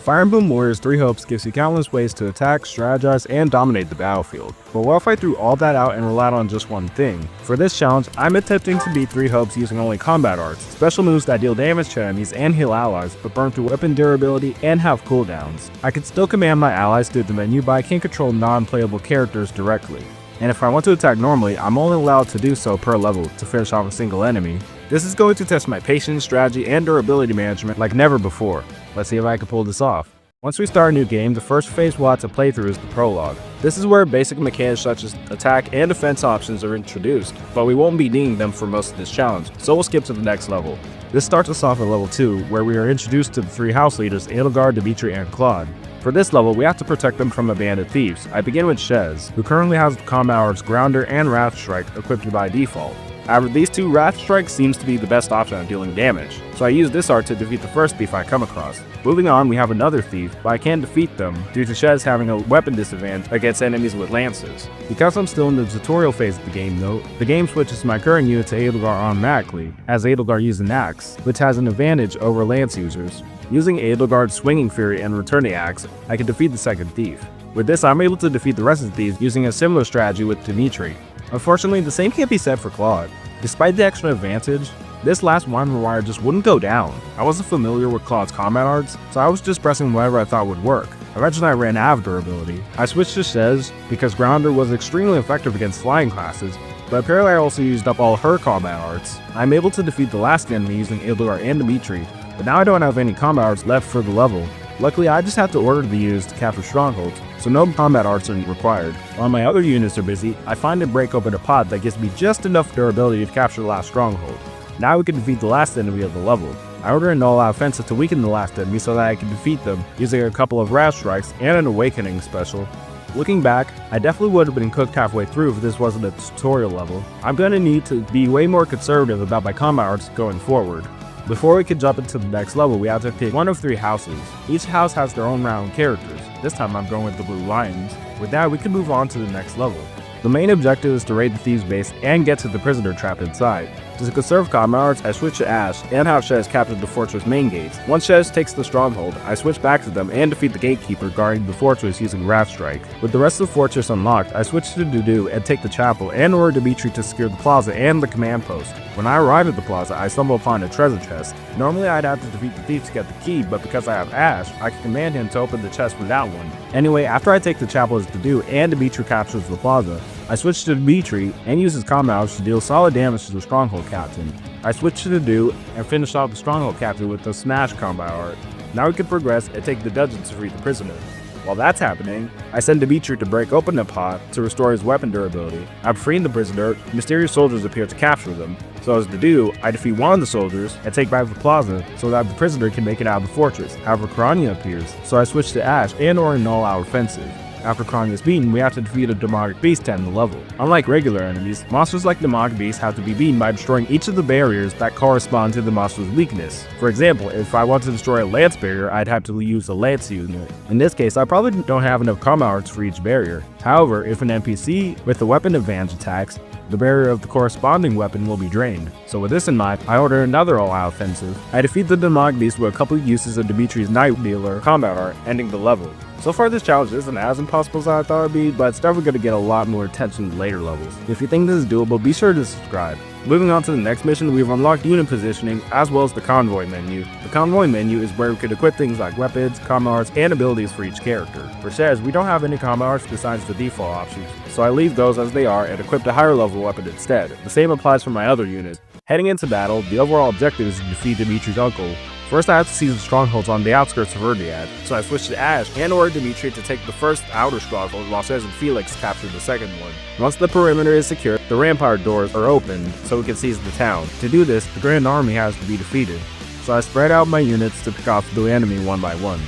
Fire Emblem Warriors 3 Hopes gives you countless ways to attack, strategize, and dominate the battlefield. But what if I threw all that out and relied on just one thing? For this challenge, I'm attempting to beat 3 Hopes using only combat arts, special moves that deal damage to enemies and heal allies, but burn through weapon durability and have cooldowns. I can still command my allies through the menu, but I can't control non-playable characters directly. And if I want to attack normally, I'm only allowed to do so per level to finish off a single enemy. This is going to test my patience, strategy, and durability management like never before. Let's see if I can pull this off. Once we start a new game, the first phase we'll have to play through is the prologue. This is where basic mechanics such as attack and defense options are introduced, but we won't be needing them for most of this challenge, so we'll skip to the next level. This starts us off at level 2, where we are introduced to the 3 house leaders, Edelgard, Dimitri, and Claude. For this level, we have to protect them from a band of thieves. I begin with Shez, who currently has the combat arts Grounder and Wrath Strike equipped by default. However, these two Wrath Strike seems to be the best option at dealing damage, so I use this art to defeat the first thief I come across. Moving on, we have another thief, but I can't defeat them due to Shez having a weapon disadvantage against enemies with lances. Because I'm still in the tutorial phase of the game though, the game switches my current unit to Edelgard automatically, as Edelgard uses an axe, which has an advantage over lance users. Using Edelgard's Swinging Fury and Returning Axe, I can defeat the second thief. With this, I'm able to defeat the rest of the thieves using a similar strategy with Dimitri. Unfortunately, the same can't be said for Claude. Despite the extra advantage, this last wire wire just wouldn't go down. I wasn't familiar with Claude's combat arts, so I was just pressing whatever I thought would work. Eventually I ran out of durability. I switched to Shez because Grounder was extremely effective against flying classes, but apparently I also used up all her combat arts. I'm able to defeat the last enemy using Edelgard and Dimitri, but now I don't have any combat arts left for the level. Luckily, I just have to order to be used to capture strongholds, so no combat arts are required. While my other units are busy, I find and break open a pod that gives me just enough durability to capture the last stronghold. Now we can defeat the last enemy of the level. I order an all-out offensive to weaken the last enemy so that I can defeat them using a couple of Wrath Strikes and an Awakening special. Looking back, I definitely would have been cooked halfway through if this wasn't a tutorial level. I'm going to need to be way more conservative about my combat arts going forward. Before we can jump into the next level, we have to pick one of 3 houses. Each house has their own round characters. This time I'm going with the Blue Lions. With that, we can move on to the next level. The main objective is to raid the thieves' base and get to the prisoner trapped inside. To conserve combat arts, I switch to Ash and have Shez capture the fortress main gates. Once Shez takes the stronghold, I switch back to them and defeat the gatekeeper guarding the fortress using Wrath Strike. With the rest of the fortress unlocked, I switch to Dudu and take the chapel and order Dimitri to secure the plaza and the command post. When I arrive at the plaza, I stumble upon a treasure chest. Normally I'd have to defeat the thief to get the key, but because I have Ash, I can command him to open the chest without one. Anyway, after I take the chapel as Dudu and Dimitri captures the plaza, I switch to Dimitri and use his combat arts to deal solid damage to the stronghold captain. I switch to Dudu and finish off the stronghold captain with the smash combat art. Now we can progress and take the dungeon to free the prisoner. While that's happening, I send Dimitri to break open the pot to restore his weapon durability. After freeing the prisoner, mysterious soldiers appear to capture them. So as Dudu, I defeat one of the soldiers and take back the plaza so that the prisoner can make it out of the fortress. However, Krania appears, so I switch to Ash and order an all-out offensive. After Krania is beaten, we have to defeat a demonic beast to end the level. Unlike regular enemies, monsters like demonic beasts have to be beaten by destroying each of the barriers that correspond to the monster's weakness. For example, if I want to destroy a lance barrier, I'd have to use a lance unit. In this case, I probably don't have enough combat arts for each barrier. However, if an NPC with a weapon advantage attacks, the barrier of the corresponding weapon will be drained. So with this in mind, I order another all-out offensive. I defeat the demonic beast with a couple of uses of Dimitri's Night Dealer combat art, ending the level. So far this challenge isn't as impossible as I thought it would be, but it's definitely going to get a lot more attention in later levels. If you think this is doable, be sure to subscribe. Moving on to the next mission, we've unlocked unit positioning as well as the convoy menu. The convoy menu is where we could equip things like weapons, combat arts, and abilities for each character. For Shez, we don't have any combat arts besides the default options, so I leave those as they are and equip a higher level weapon instead. The same applies for my other units. Heading into battle, the overall objective is to defeat Dimitri's uncle. First, I have to seize the strongholds on the outskirts of Erdiad, so I switch to Ash and order Dimitri to take the first outer stronghold while Shez and Felix capture the second one. Once the perimeter is secure, the rampart doors are open so we can seize the town. To do this, the Grand Army has to be defeated, so I spread out my units to pick off the enemy one by one.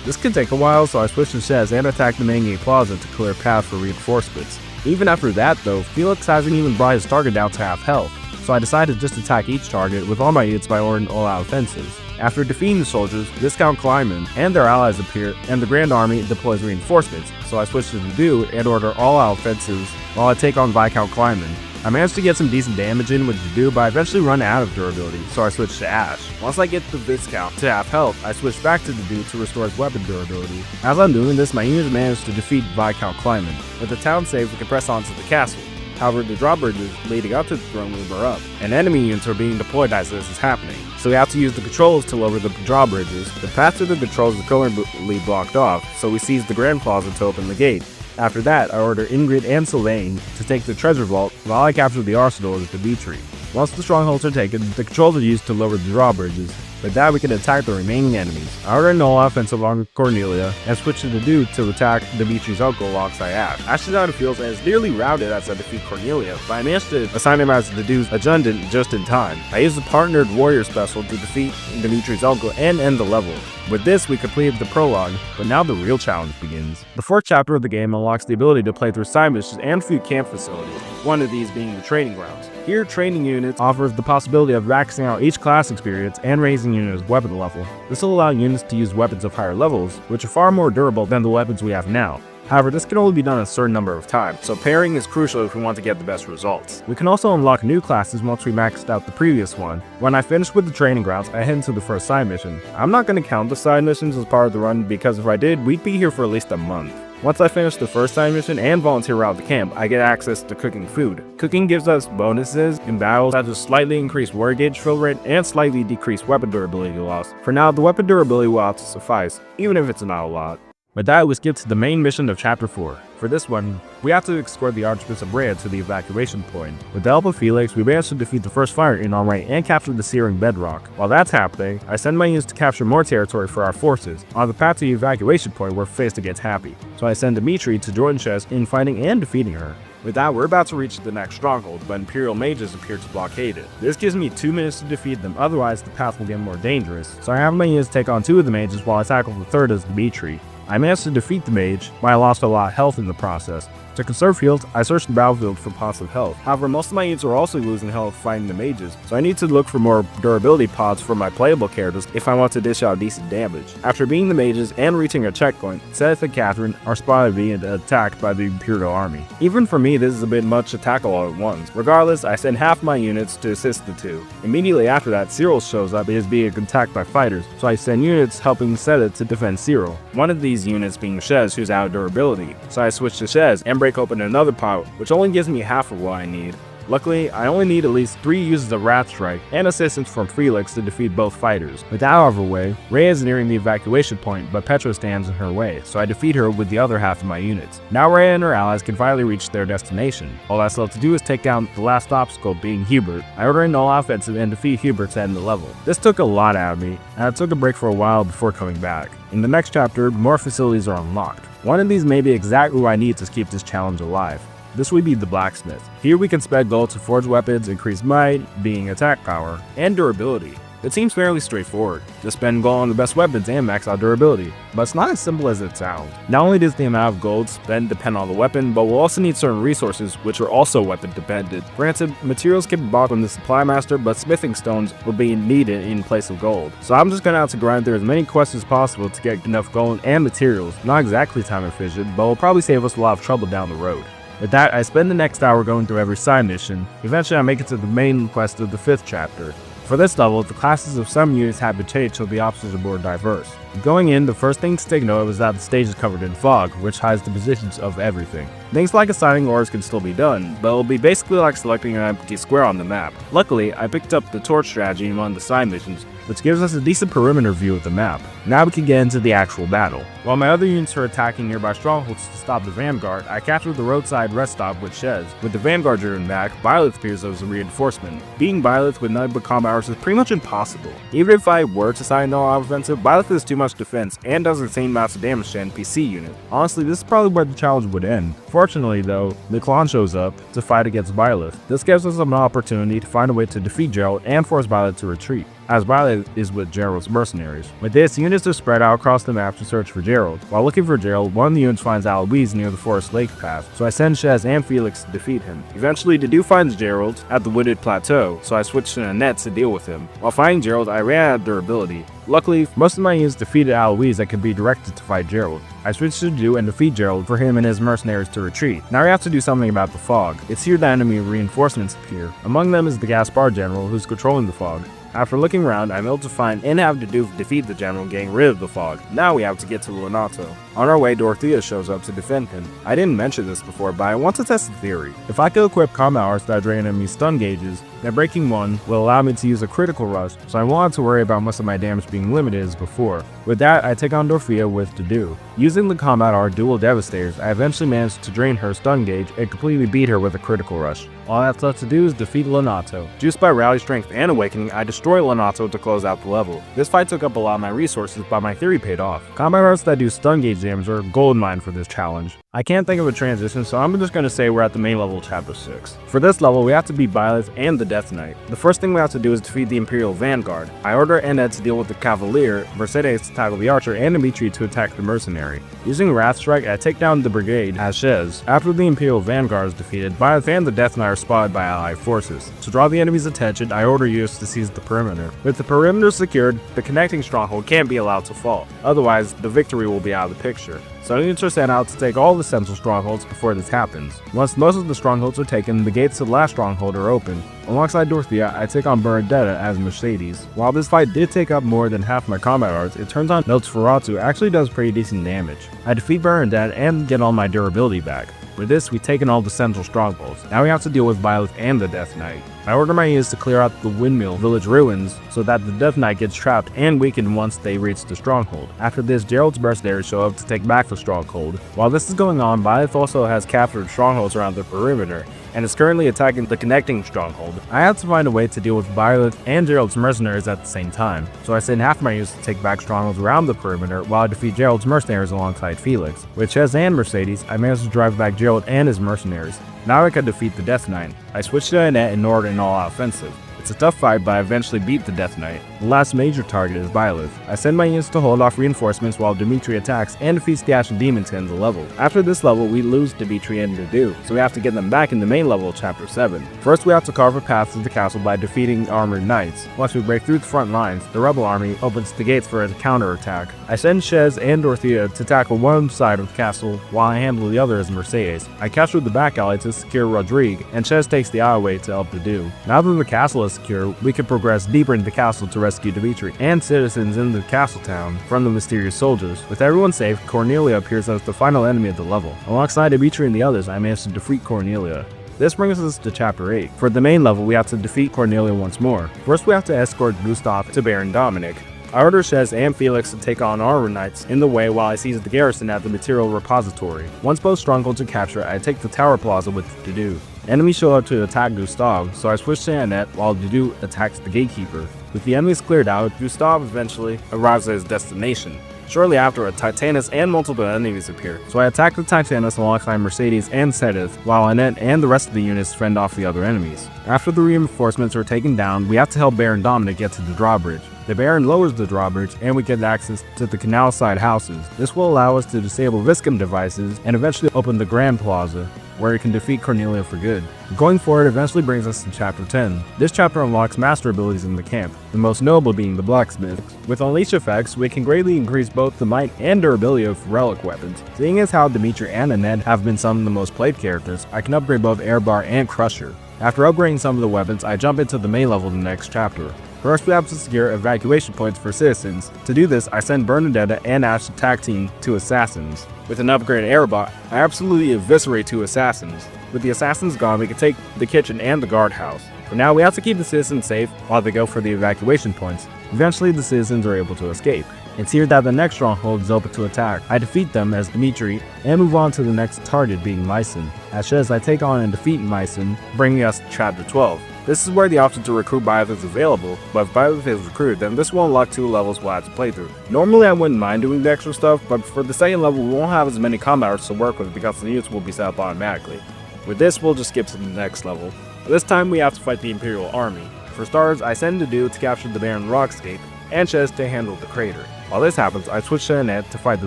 This can take a while, so I switch to Shez and attack the main gate plaza to clear a path for reinforcements. Even after that though, Felix hasn't even brought his target down to half health, so I decided to just attack each target with all my units by ordering all-out offensives. After defeating the soldiers, Viscount Kleiman and their allies appear, and the Grand Army deploys reinforcements, so I switch to Dudu and order all-out offensives while I take on Viscount Kleiman. I managed to get some decent damage in with Dedue, but I eventually run out of durability, so I switched to Ash. Once I get the Viscount to half health, I switch back to Dedue to restore his weapon durability. As I'm doing this, my units managed to defeat Viscount Kleiman. With the town save, we can press on to the castle. However, the drawbridges leading up to the throne room are up, and enemy units are being deployed as this is happening. So we have to use the controls to lower the drawbridges. The path to the controls is currently blocked off, so we seize the Grand Plaza to open the gate. After that, I order Ingrid and Sylvain to take the treasure vault while I capture the arsenal of Dimitri. Once the strongholds are taken, the controls are used to lower the drawbridges. With that, we can attack the remaining enemies. I order Nola offensive on Cornelia and switch to Dedue to attack Dimitri's uncle alongside Ash. Ash is out of fields and is nearly routed as I defeat Cornelia, but I managed to assign him as Dedue's adjutant just in time. I used the partnered warrior special to defeat Dimitri's uncle and end the level. With this, we completed the prologue, but now the real challenge begins. The 4th chapter of the game unlocks the ability to play through side missions and few camp facilities, one of these being the training grounds. Here, training units offers the possibility of maxing out each class experience and raising units' weapon level. This will allow units to use weapons of higher levels, which are far more durable than the weapons we have now. However, this can only be done a certain number of times, so pairing is crucial if we want to get the best results. We can also unlock new classes once we maxed out the previous one. When I finish with the training grounds, I head into the first side mission. I'm not going to count the side missions as part of the run because if I did, we'd be here for at least a month. Once I finish the first side mission and volunteer around the camp, I get access to cooking food. Cooking gives us bonuses in battles such as slightly increased war gauge fill rate and slightly decreased weapon durability loss. For now, the weapon durability will have to suffice, even if it's not a lot. With that, we skip to the main mission of Chapter 4. For this one, we have to escort the Archbishop Rhea to the evacuation point. With the help of Felix, we managed to defeat the first fire in our right and capture the Searing Bedrock. While that's happening, I send my units to capture more territory for our forces. On the path to the evacuation point, we're faced against Happy, so I send Dimitri to join Shez in fighting and defeating her. With that, we're about to reach the next stronghold, but Imperial mages appear to blockade it. This gives me 2 minutes to defeat them, otherwise the path will get more dangerous. So I have my units take on 2 of the mages while I tackle the third as Dimitri. I managed to defeat the mage, but I lost a lot of health in the process. To conserve heals, I searched the battlefield for pots of health. However, most of my units are also losing health fighting the mages, so I need to look for more durability pots for my playable characters if I want to dish out decent damage. After beating the mages and reaching a checkpoint, Seth and Catherine are spotted being attacked by the Imperial army. Even for me, this is a bit much to tackle all at once. Regardless, I send half my units to assist the 2. Immediately after that, Cyril shows up and is being attacked by fighters, so I send units helping Seta to defend Cyril. One of these units being Shez, who's out of durability, so I switch to Shez and break open another pot, which only gives me half of what I need. Luckily, I only need at least 3 uses of Wrath Strike and assistance from Felix to defeat both fighters. With that out of her way, Rhea is nearing the evacuation point, but Petra stands in her way, so I defeat her with the other half of my units. Now Rhea and her allies can finally reach their destination. All that's left to do is take down the last obstacle, being Hubert. I order an all offensive and defeat Hubert to end the level. This took a lot out of me, and I took a break for a while before coming back. In the next chapter, more facilities are unlocked. One of these may be exactly what I need to keep this challenge alive. This would be the blacksmith. Here we can spend gold to forge weapons, increase might, being attack power, and durability. It seems fairly straightforward. Just spend gold on the best weapons and max out durability. But it's not as simple as it sounds. Not only does the amount of gold spent depend on the weapon, but we'll also need certain resources which are also weapon dependent. Granted, materials can be bought from the supply master, but smithing stones will be needed in place of gold. So I'm just gonna have to grind through as many quests as possible to get enough gold and materials. Not exactly time efficient, but will probably save us a lot of trouble down the road. With that, I spend the next hour going through every side mission. Eventually I make it to the main quest of the 5th chapter. For this level, the classes of some units have been changed so the options are more diverse. Going in, the first thing to take note is that the stage is covered in fog, which hides the positions of everything. Things like assigning ores can still be done, but it'll be basically like selecting an empty square on the map. Luckily, I picked up the torch strategy in one of the side missions, which gives us a decent perimeter view of the map. Now we can get into the actual battle. While my other units are attacking nearby strongholds to stop the vanguard, I captured the roadside rest stop with Shez. With the vanguard driven back, Byleth appears as a reinforcement. Beating Byleth with nothing but combat hours is pretty much impossible. Even if I were to sign no offensive, Byleth has too much defense and does insane amounts of damage to NPC units. Honestly, this is probably where the challenge would end. Fortunately though, Miklan shows up to fight against Byleth. This gives us an opportunity to find a way to defeat Gerald and force Byleth to retreat. as Violet is with Gerald's mercenaries. With this, units are spread out across the map to search for Gerald. While looking for Gerald, one of the units finds Aloise near the Forest Lake path, so I send Shez and Felix to defeat him. Eventually, Dedue finds Gerald at the wooded plateau, so I switch to Annette to deal with him. While fighting Gerald, I ran out of durability. Luckily, most of my units defeated Aloise that could be directed to fight Gerald. I switched to Dedue and defeat Gerald for him and his mercenaries to retreat. Now we have to do something about the fog. It's here that enemy reinforcements appear. Among them is the Gaspar general who's controlling the fog. After looking around, I'm able to find and have Dedue defeat the general, getting rid of the fog. Now we have to get to Lonato. On our way, Dorothea shows up to defend him. I didn't mention this before, but I want to test the theory. If I could equip combat arts that drain enemy stun gauges, then breaking one will allow me to use a critical rush, so I won't have to worry about most of my damage being limited as before. With that, I take on Dorothea with Dedue. Using the combat art Dual Devastators, I eventually managed to drain her stun gauge and completely beat her with a critical rush. All that's left to do is defeat Lonato. Juiced by Rally Strength and Awakening, I destroy Lonato to close out the level. This fight took up a lot of my resources, but my theory paid off. Combat arts that do stun gauge damage are a goldmine for this challenge. I can't think of a transition, so I'm just going to say we're at the main level, chapter 6. For this level, we have to beat Byleth and the Death Knight. The first thing we have to do is defeat the Imperial Vanguard. I order Annette to deal with the Cavalier, Mercedes to tackle the Archer, and Dimitri to attack the Mercenary. Using Wrath Strike, I take down the Brigade as Shez. After the Imperial Vanguard is defeated, Byleth and the Death Knight are spotted by Allied forces. To draw the enemy's attention, I order units to seize the perimeter. With the perimeter secured, the connecting stronghold can't be allowed to fall. Otherwise, the victory will be out of the picture. So units are sent out to take all the central strongholds before this happens. Once most of the strongholds are taken, the gates to the last stronghold are open. Alongside Dorothea, I take on Bernadetta as Mercedes. While this fight did take up more than half my combat arts, it turns out Nosferatu actually does pretty decent damage. I defeat Bernadette and get all my durability back. With this, we've taken all the central strongholds. Now we have to deal with Byleth and the Death Knight. I order my units to clear out the Windmill Village ruins so that the Death Knight gets trapped and weakened once they reach the stronghold. After this, Gerald's mercenaries show up to take back the stronghold. While this is going on, Byleth also has captured strongholds around the perimeter and is currently attacking the connecting stronghold. I have to find a way to deal with Byleth and Gerald's mercenaries at the same time, so I send half my units to take back strongholds around the perimeter while I defeat Gerald's mercenaries alongside Felix. With Shez and Mercedes, I managed to drive back Gerald and his mercenaries. Now I can defeat the Death Knight. I switch to Annette in order an all-out offensive. It's a tough fight, but I eventually beat the Death Knight. The last major target is Byleth. I send my units to hold off reinforcements while Dimitri attacks and defeats the Ashen Demon to end the level. After this level, we lose Dimitri and Dedue, so we have to get them back in the main level of chapter 7. First, we have to carve a path to the castle by defeating armored knights. Once we break through the front lines, the rebel army opens the gates for a counterattack. I send Shez and Dorothea to tackle one side of the castle while I handle the other as Mercedes. I capture the back alley to secure Rodrigue, and Shez takes the alleyway to help Dedue. Now that the castle is secure, we can progress deeper into the castle to rescue Dimitri and citizens in the castle town from the mysterious soldiers. With everyone safe, Cornelia appears as the final enemy of the level. Alongside Dimitri and the others, I managed to defeat Cornelia. This brings us to chapter 8. For the main level, we have to defeat Cornelia once more. First, we have to escort Gustav to Baron Dominic. I order Shez and Felix to take on armor knights in the way while I seize the garrison at the material repository. Once both strongholds are captured, I take the tower plaza with Dedue. Enemies show up to attack Gustav, so I switch to Annette while Dedue attacks the gatekeeper. With the enemies cleared out, Gustav eventually arrives at his destination. Shortly after, a Titanus and multiple enemies appear, so I attack the Titanus alongside Mercedes and Sedith, while Annette and the rest of the units fend off the other enemies. After the reinforcements are taken down, we have to help Baron Dominic get to the drawbridge. The Baron lowers the drawbridge and we get access to the canal side houses. This will allow us to disable Viscum devices and eventually open the Grand Plaza, where we can defeat Cornelia for good. Going forward eventually brings us to chapter 10. This chapter unlocks master abilities in the camp, the most notable being the blacksmith. With unleash effects, we can greatly increase both the might and durability of relic weapons. Seeing as how Dimitri and Annette have been some of the most played characters, I can upgrade both Airbar and Crusher. After upgrading some of the weapons, I jump into the main level of the next chapter. First, we have to secure evacuation points for citizens. To do this, I send Bernadetta and Ash to tag team 2 assassins. With an upgraded airbot, I absolutely eviscerate 2 assassins. With the assassins gone, we can take the kitchen and the guardhouse. For now, we have to keep the citizens safe while they go for the evacuation points. Eventually, the citizens are able to escape. It's here that the next stronghold is open to attack. I defeat them as Dimitri and move on to the next target being Meissen. As Shez, I take on and defeat Meissen, bringing us to chapter 12. This is where the option to recruit Byleth is available, but if Byleth is recruited, then this will unlock 2 levels we'll have to play through. Normally I wouldn't mind doing the extra stuff, but for the second level we won't have as many combat arts to work with because the units will be set up automatically. With this, we'll just skip to the next level. This time we have to fight the Imperial Army. For starters, I send Dedu to capture the Barren Rockscape, and Shez to handle the crater. While this happens, I switch to Annette to fight the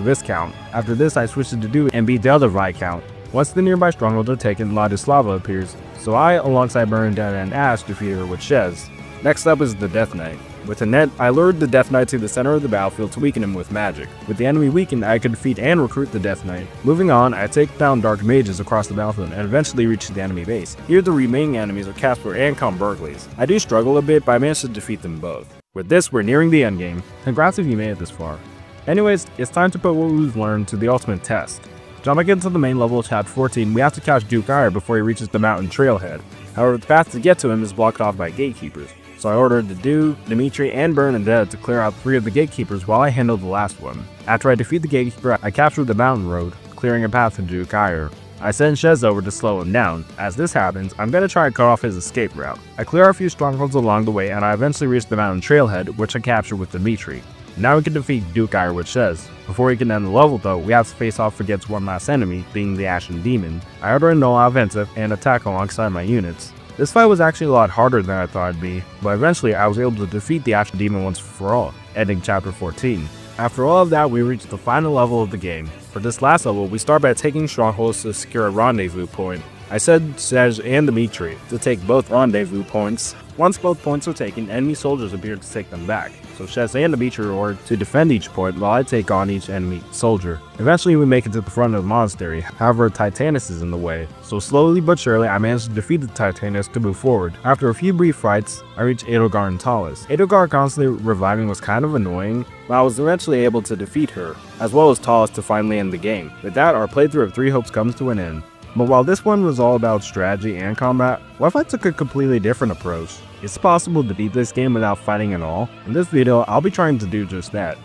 Viscount. After this, I switch to Dedu and beat the other Viscount. Once the nearby strongholds are taken, Ladislava appears, so I, alongside Bernadette and Ash, defeat her with Shez. Next up is the Death Knight. With Annette, I lured the Death Knight to the center of the battlefield to weaken him with magic. With the enemy weakened, I could defeat and recruit the Death Knight. Moving on, I take down Dark Mages across the battlefield and eventually reach the enemy base. Here the remaining enemies are Casper and Count Berkeley's. I do struggle a bit, but I managed to defeat them both. With this, we're nearing the endgame. Congrats if you made it this far. Anyways, it's time to put what we've learned to the ultimate test. Jumping into the main level of Chapter 14, we have to catch Duke Ire before he reaches the mountain trailhead. However, the path to get to him is blocked off by gatekeepers. So I ordered Dedu, Dimitri, and Bernadette to clear out 3 of the gatekeepers while I handled the last one. After I defeat the gatekeeper, I captured the mountain road, clearing a path to Duke Ire. I send Shez over to slow him down. As this happens, I'm going to try and cut off his escape route. I clear a few strongholds along the way and I eventually reach the mountain trailhead, which I capture with Dimitri. Now we can defeat Duke Ire with Shez. Before we can end the level though, we have to face off against one last enemy, being the Ashen Demon. I order a null offensive and attack alongside my units. This fight was actually a lot harder than I thought it'd be, but eventually I was able to defeat the Ashen Demon once for all, ending Chapter 14. After all of that, we reached the final level of the game. For this last level, we start by taking strongholds to secure a rendezvous point. I said Shez and Dimitri to take both rendezvous points. Once both points are taken, enemy soldiers appear to take them back, so Shez and Dimitri are ordered to defend each point while I take on each enemy soldier. Eventually we make it to the front of the monastery, however Titanus is in the way, so slowly but surely I manage to defeat the Titanus to move forward. After a few brief fights, I reach Edelgard and Talus. Edelgard constantly reviving was kind of annoying, but I was eventually able to defeat her, as well as Talus to finally end the game. With that, our playthrough of 3 Hopes comes to an end. But while this one was all about strategy and combat, Wi-Fi took a completely different approach. It's possible to beat this game without fighting at all. In this video, I'll be trying to do just that.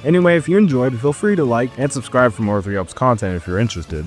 Anyway, if you enjoyed, feel free to like and subscribe for more 3 Hopes content if you're interested.